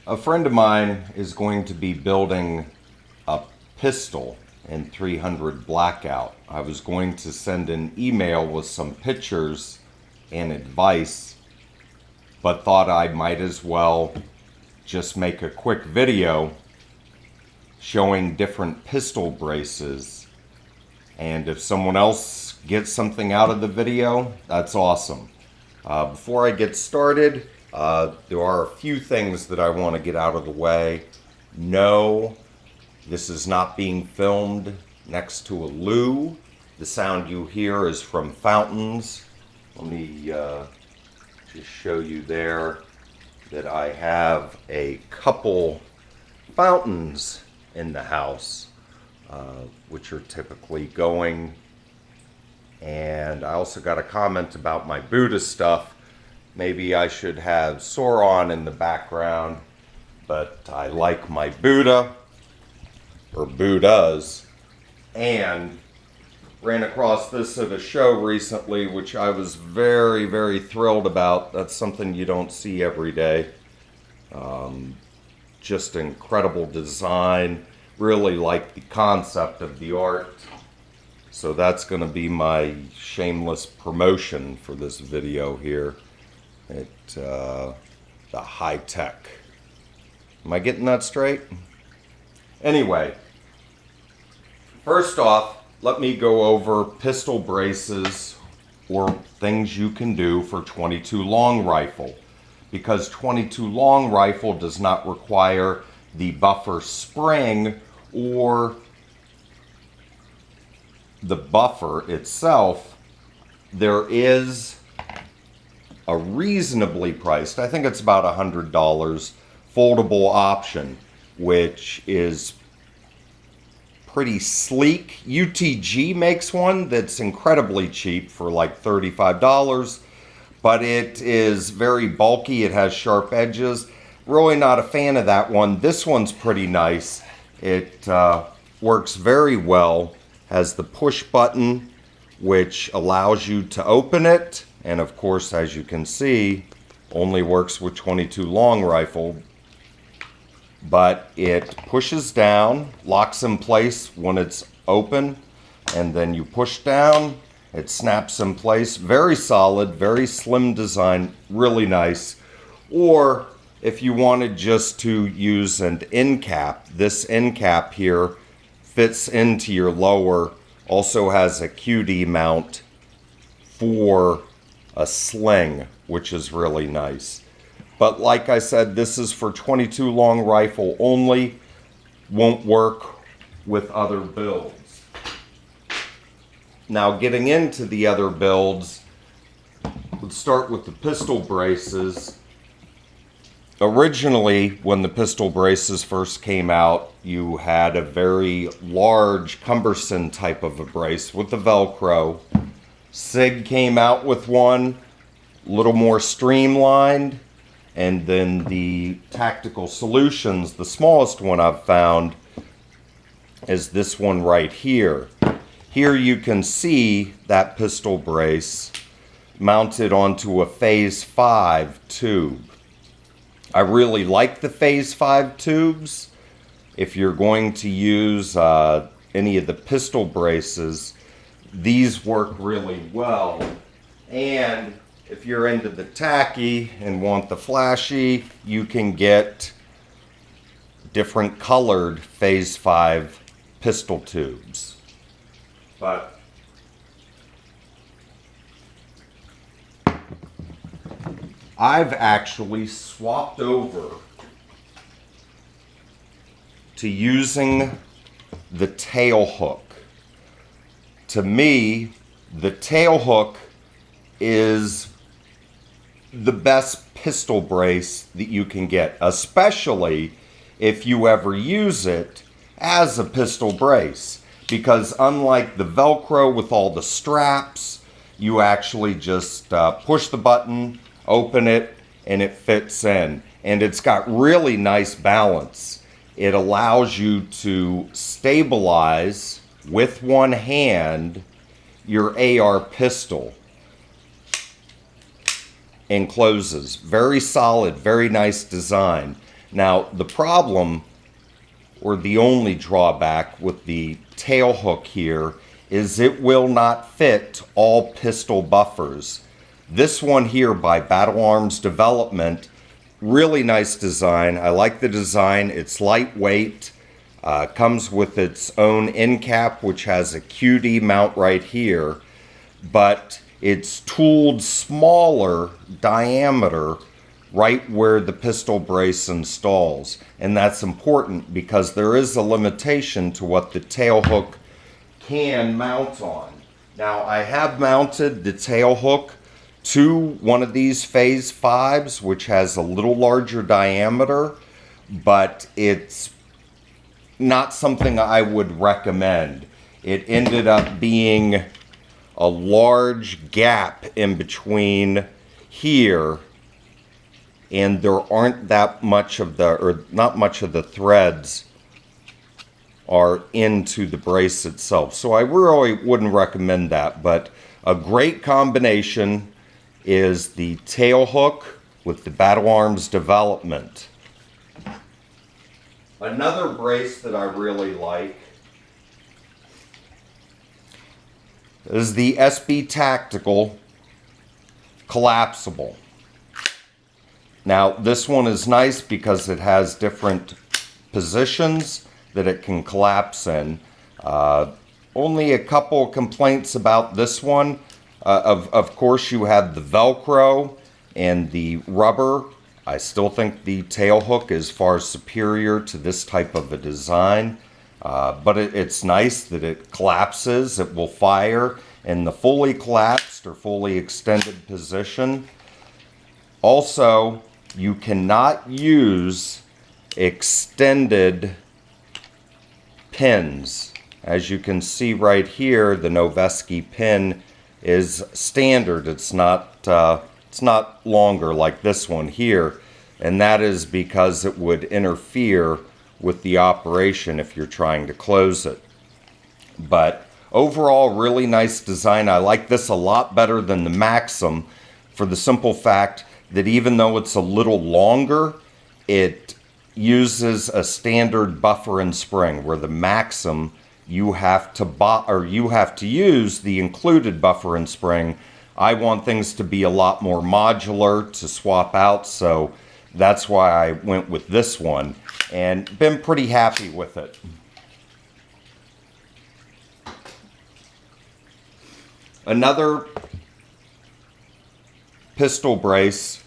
A friend of mine is going to be building a pistol in 300 blackout. I was going to send an email with some pictures and advice, but thought I might as well just make a quick video showing different pistol braces. And if someone else gets something out of the video, that's awesome. Before I get started, there are a few things that I want to get out of the way. No, this is not being filmed next to a loo. The sound you hear is from fountains. Let me just show you there that I have a couple fountains in the house, which are typically going. And I also got a comment about my Buddha stuff. Maybe I should have Sauron in the background, but I like my Buddha, or Buddhas, and ran across this at a show recently, which I was very, very thrilled about. That's something you don't see every day. Just incredible design. Really like the concept of the art. So that's going to be my shameless promotion for this video here. The high tech. Am I getting that straight? Anyway, first off, let me go over pistol braces or things you can do for .22 long rifle. Because .22 long rifle does not require the buffer spring or the buffer itself. There is a reasonably priced, I think it's about $100, foldable option, which is pretty sleek. UTG makes one that's incredibly cheap for like $35, but it is very bulky. It has sharp edges. Really not a fan of that one. This one's pretty nice. It works very well. Has the push button, which allows you to open it. And of course, as you can see, only works with .22 long rifle. But it pushes down, locks in place when it's open, and then you push down, it snaps in place. Very solid, very slim design, really nice. Or if you wanted just to use an end cap, this end cap here fits into your lower, also has a QD mount for a sling, which is really nice. But like I said, this is for .22 long rifle only, won't work with other builds. Now getting into the other builds, let's start with the pistol braces. Originally, when the pistol braces first came out, you had a very large, cumbersome type of a brace with the Velcro. SIG came out with one, a little more streamlined, and then the Tactical Solutions, the smallest one I've found, is this one right here. Here you can see that pistol brace mounted onto a Phase 5 tube. I really like the Phase 5 tubes. If you're going to use any of the pistol braces, these work really well. And if you're into the tacky and want the flashy, you can get different colored Phase 5 pistol tubes. But I've actually swapped over to using the Tailhook. To me, the Tailhook is the best pistol brace that you can get, especially if you ever use it as a pistol brace. Because unlike the Velcro with all the straps, you actually just push the button, open it, and it fits in. And it's got really nice balance. It allows you to stabilize with one hand your AR pistol. And closes. Very solid, very nice design. Now, the problem, or the only drawback with the tail hook here, is it will not fit all pistol buffers. This one here by Battle Arms Development, really nice design. I like the design. It's lightweight. Comes with its own end cap, which has a QD mount right here, but it's tooled smaller diameter right where the pistol brace installs. And that's important because there is a limitation to what the tail hook can mount on. Now, I have mounted the tail hook to one of these Phase 5s, which has a little larger diameter, but it's not something I would recommend. It ended up being a large gap in between here, and there aren't that much of the, or not much of the threads are into the brace itself. So I really wouldn't recommend that, but a great combination is the tail hook with the Battle Arms Development. Another brace that I really like is the SB Tactical Collapsible. Now, this one is nice because it has different positions that it can collapse in. Only a couple complaints about this one. Of course, you have the Velcro and the rubber. I still think the tail hook is far superior to this type of a design, but it's nice that it collapses. It will fire in the fully collapsed or fully extended position. Also, you cannot use extended pins. As you can see right here, the Noveske pin is standard. It's not longer like this one here, and that is because it would interfere with the operation if you're trying to close it. But overall, really nice design. I like this a lot better than the Maxim for the simple fact that even though it's a little longer, it uses a standard buffer and spring, where the Maxim you have to use the included buffer and spring. I want things to be a lot more modular to swap out, so that's why I went with this one and been pretty happy with it. Another pistol brace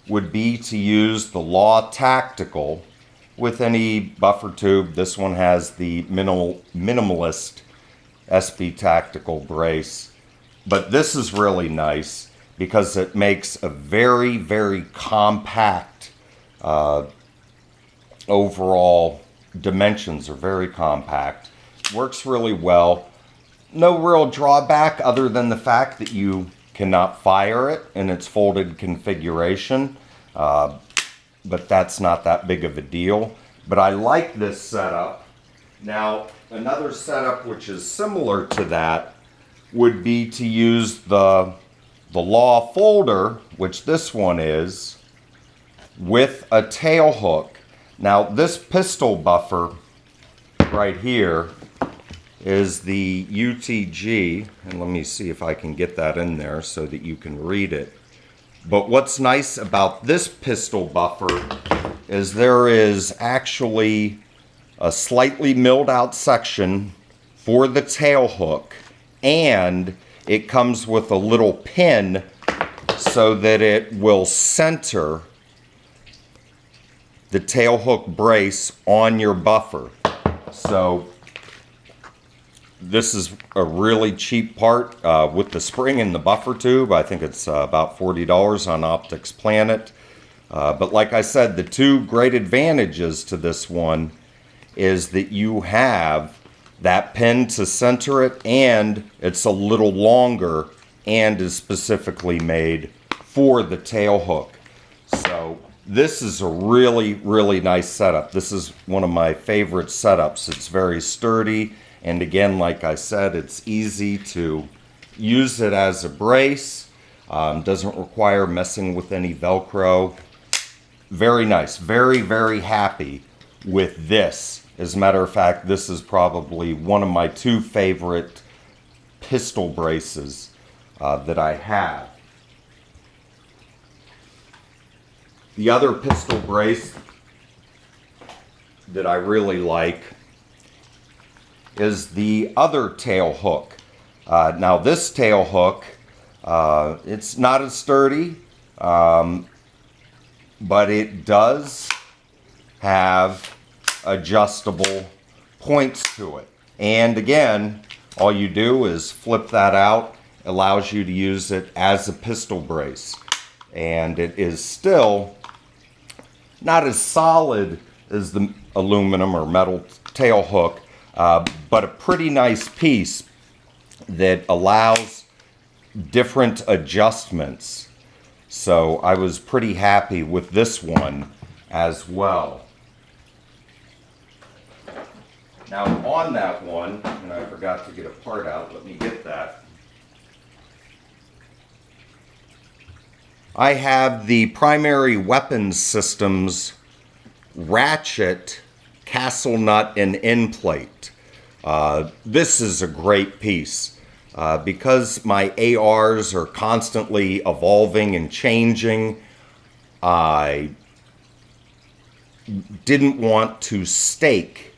would be to use the Law Tactical with any buffer tube. This one has the minimalist SB Tactical brace. But this is really nice because it makes a very, very compact overall dimensions are very compact. Works really well. No real drawback other than the fact that you cannot fire it in its folded configuration. But that's not that big of a deal. But I like this setup. Now, another setup which is similar to that would be to use the Law folder, which this one is, with a tail hook. Now, this pistol buffer right here is the UTG, and let me see if I can get that in there so that you can read it. But what's nice about this pistol buffer is there is actually a slightly milled out section for the tail hook, and it comes with a little pin so that it will center the tail hook brace on your buffer. So this is a really cheap part with the spring and the buffer tube. I think it's about $40 on Optics Planet. But like I said, the two great advantages to this one is that you have that pin to center it, and it's a little longer and is specifically made for the tail hook. So this is a really, really nice setup. This is one of my favorite setups. It's very sturdy, and again, like I said, it's easy to use it as a brace. Doesn't require messing with any Velcro. very nice. Very, very happy with this. As a matter of fact, this is probably one of my 2 favorite pistol braces that I have. The other pistol brace that I really like is the other Tailhook. Now this Tailhook, it's not as sturdy, but it does have adjustable points to it. And again, all you do is flip that out, allows you to use it as a pistol brace. And it is still not as solid as the aluminum or metal Tailhook, but a pretty nice piece that allows different adjustments. So I was pretty happy with this one as well. Now on that one, and I forgot to get a part out, let me get that. I have the Primary Weapons Systems ratchet castle nut and end plate. This is a great piece because my ARs are constantly evolving and changing. I didn't want to stake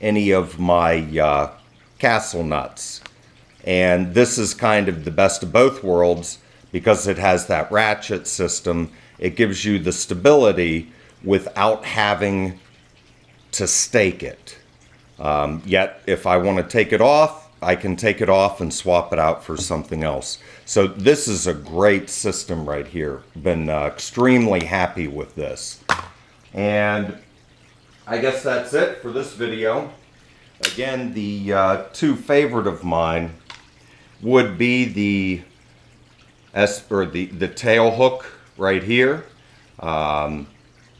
any of my castle nuts, and this is kind of the best of both worlds because it has that ratchet system. It gives you the stability without having to stake it. Yet if I want to take it off, I can take it off and swap it out for something else. So this is a great system right here. Been extremely happy with this. And I guess that's it for this video. Again, the 2 favorite of mine would be the Tailhook right here, and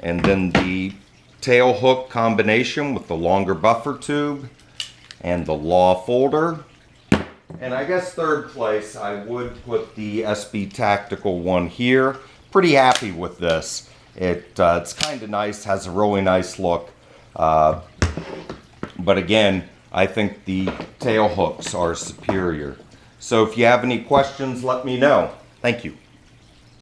then the Tailhook combination with the longer buffer tube and the Law folder. And I guess third place I would put the SB Tactical one here. Pretty happy with this. It's kind of nice, has a really nice look. But again, I think the Tailhooks are superior. So if you have any questions, let me know. Thank you.